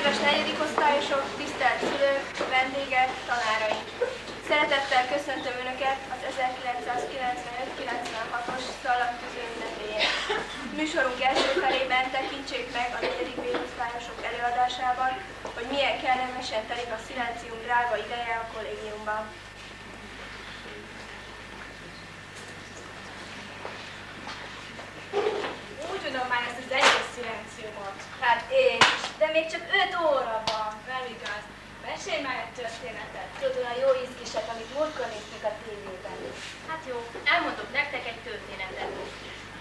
Kedves negyedikosztályosok, tisztelt szülők, vendégek, tanáraink! Szeretettel köszöntöm Önöket az 1995-96-os szalagtűző ünnepélyén. Műsorunk első felében tekintsék meg a 4. B-osztályosok előadásában, hogy milyen kellemesen telik a szilencium drága ideje a kollégiumban. Úgy tudom már ezt az egész szilenciumot. Hát én is, de még csak 5 óra van. Nem igaz. Mesélj már egy történetet. Tudod, olyan jó ízkiset, amit múltkor néztük a tévében. Hát jó, elmondok nektek egy történetet.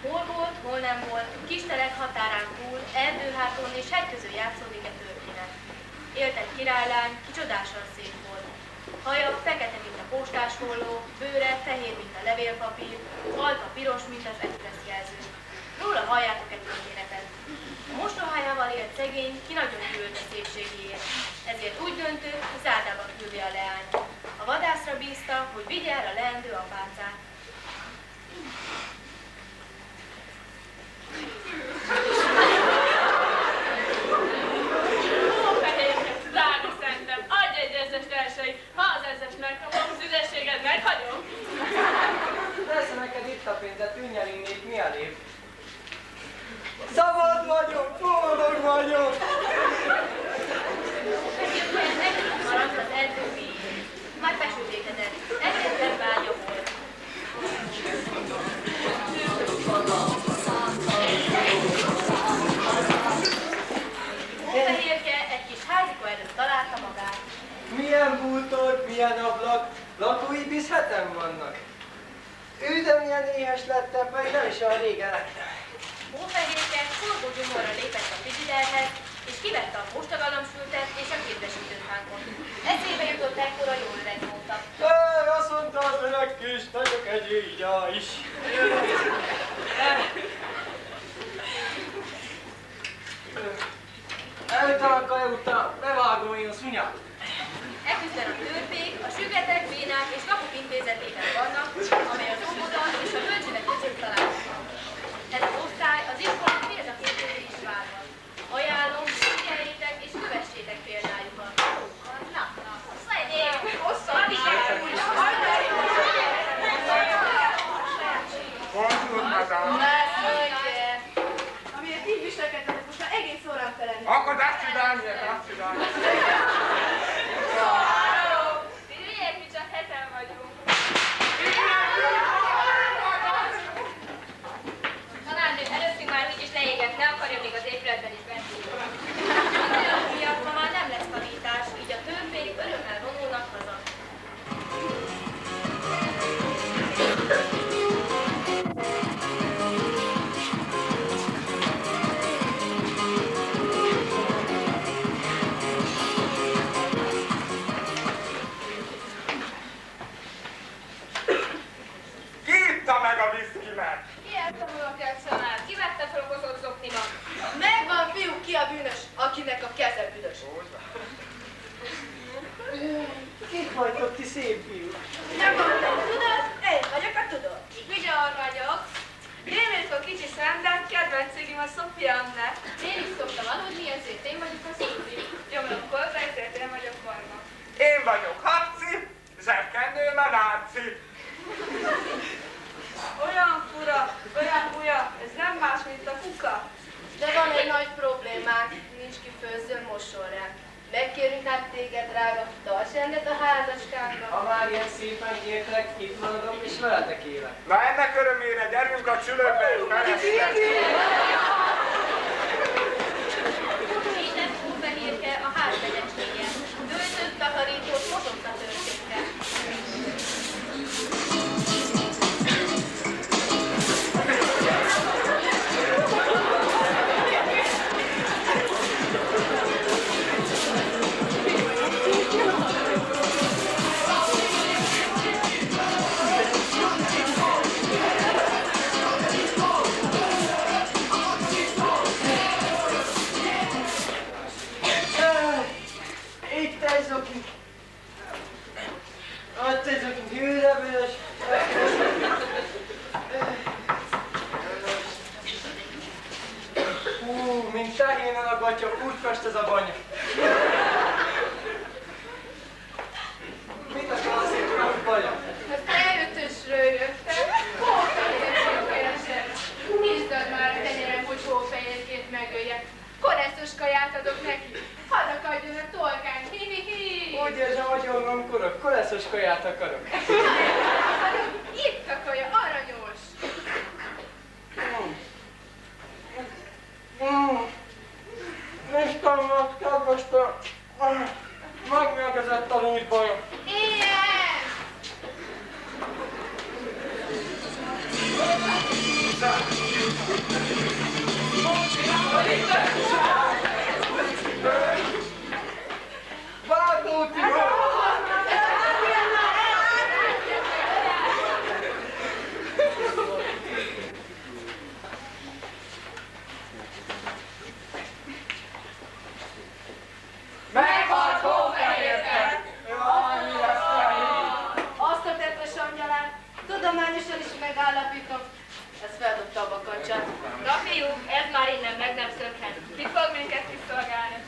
Hol volt, hol nem volt, kistelek határán túl, erdőháton és hegy közül játszódik a történet. Élt egy királylány, ki csodásan szép volt. Haja fekete, mint a postásholló, bőre fehér, mint a levélpapír, alka piros, mint az expressz jelző. Róla halljátok egy történetet. A mostohájával élt szegény, ki nagyon hűlt a szépségéért. Ezért úgy döntött, hogy zárdába küldi a leányt. A vadászra bízta, hogy vigye el a leendő apácát. Fehérket, drága szentem, adj egy ezest elsői, ha az ezest megkapom, szüzességed meghagyom. Persze neked itt a pénz, de tűnjel innék, mi elég? Szabad vagyok, boldog vagyok! Egyébként maradt az erdő végén. Már besötétedett, egyetlen vágya volt. Hófehérke egy kis házika előtt találta magát. Milyen bútor, milyen ablak, lakói bízheten vannak. De milyen éhes lettem, pedig nem is olyan régen lettem. Hófehérke forgó gyomorra lépett a frigiderhez, és kivette a postagalamsültet és a kézbesítőt hánkot. Eszébe jutott ekkor a jól öreg nóta. Azt mondta az öreg kis, nagyok egy ígya is. Elütem a kaja után, bevágom én a szunyát. Ekközben a törpék, a sügetek, bénák és kapuk intézetében vannak, amely az óvoda és a bölcsőnek között található. Ez az osztály az iskola példaképzőre is várhat. Ajánlom, figyeljétek és kövessétek példájukat. Na, szajnék, hosszan is Bonjour, madame. Amiért így viselkedtetek, most már egész órán felelni. Akkor azt csinálni. Hülyék, mi csak heten vagyunk. Tanárnő, előttünk már úgyis leégett, ne akarja még az épületben is benzin. Miatt ma már nem lesz tanítás, így a törpék örömmel vonulnak haza. Ki itta meg a viszkimet? Ilyet tanulok el, szanár. Ki vette fel a kozott zoknimat? Megvan, fiú, ki a bűnös, akinek a keze büdös. Kik vagytok ti szép fiú? Nem mondtam, tudod? Én vagyok a tudod. Vigyor vagyok. Rémét a kicsi szem, de kedvenc cégim a Sofia Anne. Én is szoktam aludni, ezért én vagyok a Szófi. Gyomromkor, ezért én vagyok Barna. Én vagyok Habci, zsebkendőm a náci. Olyan fura, olyan buja, ez nem más, mint a kuka. De van egy nagy problémánk, nincs kifőző mosorránk. Megkérünk hát téged, drága, tarts rendet a házaskánkra. Ha már ilyen szépen kértek, itt maradom és veletek élek. Na ennek örömére gyerünk a csülökbe és felesztek. Minden hófehérke a ház vegyessége. Töltött, takarított, mozott a történke. kukorok, koleszos kaját akarok. Itt a kaja, aranyos! Istenem, kedvestől, megmérgezett a lúgyban. Ilyen! Bátó Tibor! Meghalt Hófehérke! Azt a tettes angyalát tudományosan is megállapítom. Ez feldobta a bakancsát. Na fiúk, ez már innen meg nem szökhet. Ki fog minket kiszolgálni?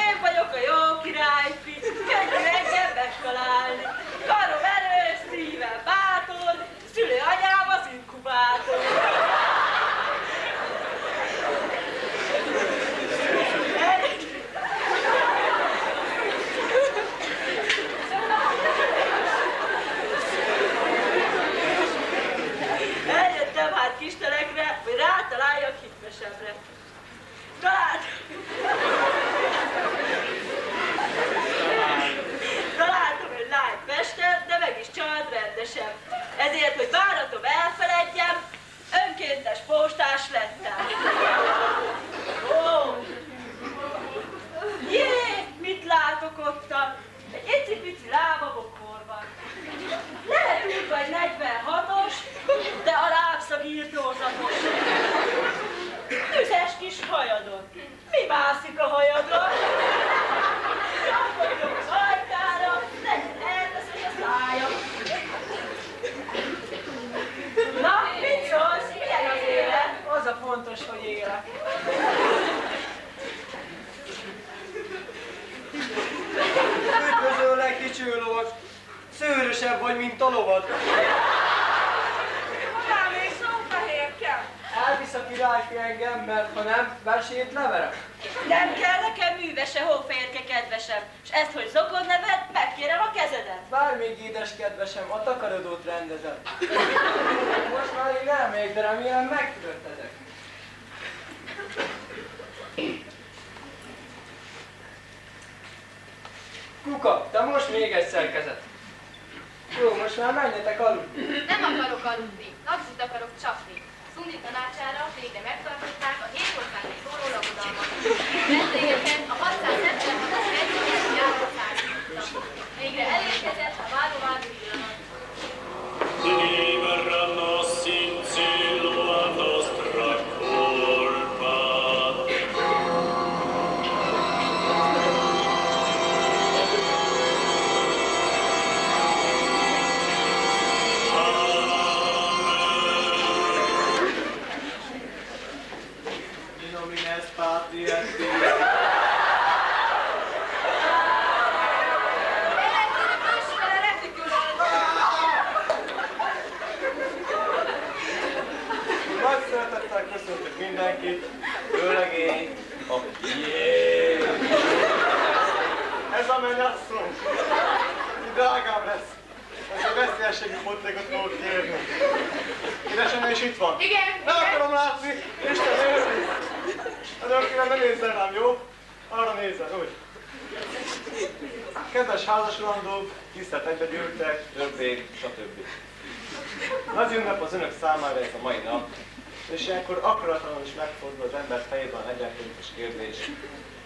Én vagyok a jó királyfi, könnyű engem megtalálni. Karom erős, szívem bátor, szülő anyám az inkubátor. Eljöttem hát kistelekre, hogy rátaláljak hitvesebbre. Találtam egy lány Pesten, de meg is csalt rendesen. Ezért, hogy váratom elfeledjem, önkéntes postás lettem. Ó! Jé, mit látok ottan? Egy icipici lába bokorban. Lehet ülve egy 46-os, de a lábszag írtózatos. Üzes kis hajadon. Mi mászik a hajadon? Csapodjon az ajkára, legyen elveszett a szája. Na, mit szólsz? Milyen az élet? Az a fontos, hogy élek. Üdvözöllek, kicsi lovag. Szőrösebb vagy, mint a lovad. Hová mész, Hófehérke? Elvisz a királyfi engem, mert ha nem, versét leverem. Nem kell nekem művese, Hófehérke kedvesem, s ezt, hogy zokon neved, megkérem a kezedet. Várj még, édes kedvesem, a takarodót rendezem. Most már én elmegyek, de remélem megtörtetek. Kuka, te most még egyszer kezet. Jó, most már menjetek aludni. Nem akarok aludni, napszút akarok csapni. Szundi tanácsára végre megtartották a 7 országos szóló lakodalmat. Vendégeken a 676-as rendszerűen járország. Végre elérkezett a váró-váró pillanat. Verranno Sincillo a nostra colpa. In nomine Patri et Filii. Nagy szeretettel köszöntök mindenkit, főleg én, a Jé! Ez a mennyasszony! Drágám lesz! Ez a veszélyességi potlékot fogok kérni. Édesanyja is itt van? Igen, Nem akarom látni! Isten őriz! Önökkel ne nézzen rám, jó? Arra nézzen, úgy. Kedves házasulandók, tisztelt egybegyűltek, örvék, stb. Nagy ünnep az önök számára ez a mai nap, és ilyenkor akaratlanul is megfordul az ember fejében egy fontos kérdés.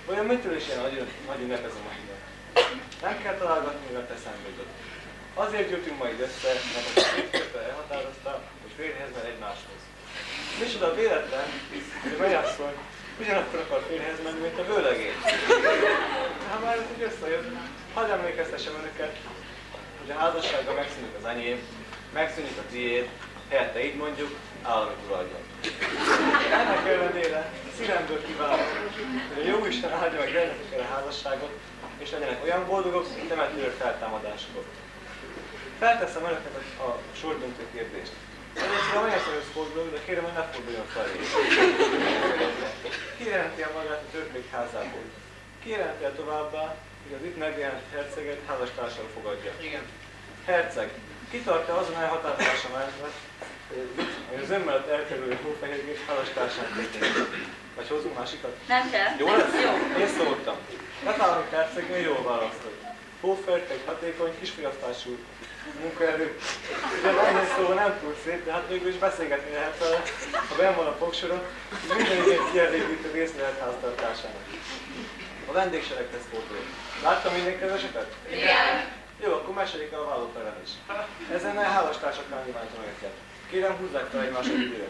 Vajon mitől is ilyen nagy ünnep ez a mai nap? Nem kell találgatni, mert eszembe jutott. Azért gyűjtünk ma ide össze, mert a képviselő elhatározta, hogy férjhez menj egymáshoz. Micsoda véletlen, hogy a mennyasszony ugyanakkor akar férjhez menni, mint a vőlegény. Ha már ez így összejött, hadd emlékeztessem önöket, hogy a házassággal megszűnik az enyém, megszűnik a tiéd, helyette így mondjuk, állami tulajdon. Ennek ellenére szívemből kívánom, hogy a Jóisten áldja meg gyermekekkel a házasságot, és legyenek olyan boldogok, mint temetőrök feltámadásokok. Felteszem önöknek a sordöntő kérdést. Először a menyeszörös fordul, de kérem, hogy ne forduljon felé. Kijelenti el magát a törpék házából. Kijelenti el továbbá, hogy az itt megjelent herceget házastársául fogadja. Igen. Herceg, kitartja azon elhatározása mellett, hogy az ön mellett elkerülő hófehérgét házastársán történik. Vagy hozzunk másikat? Nem kell. Jó lesz? Jó. Én szóltam. Letárunk hercegnő jól választott. Hófert egy hatékony, kisfogyasztású munkaerő. Ugye ennyi szó nem túl szép, de hát végül is beszélgetni lehet vele, ha benn van a fogsorok, hogy minden igényt kielégítő rész lehet háztartásának. A vendégsereghez fordulok. Láttam mindenki az esetet? Igen. Jó, akkor meséljék el a vállóperem is. Ezen hálastarsaknál nyilvántom őket. Kérem, húzzák fel egymásra időre.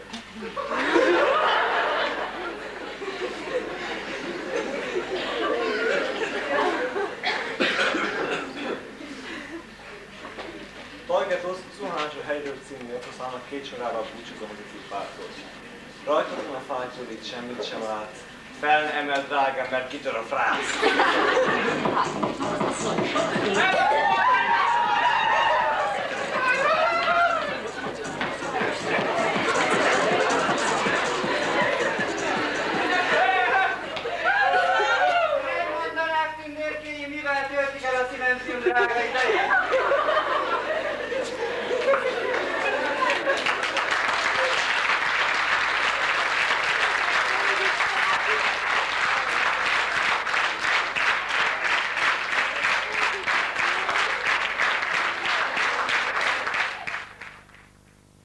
Tajgetos Zuhányzsó helyről című eposzának két sorával búcsúzom az ifjú pártól. Rajtaton a fátyol itt semmit sem látsz. Fel ne emel, drágám, mert kitör a frász. Megmondanák tündérkéim, mivel töltik el a szilencium drága idejét?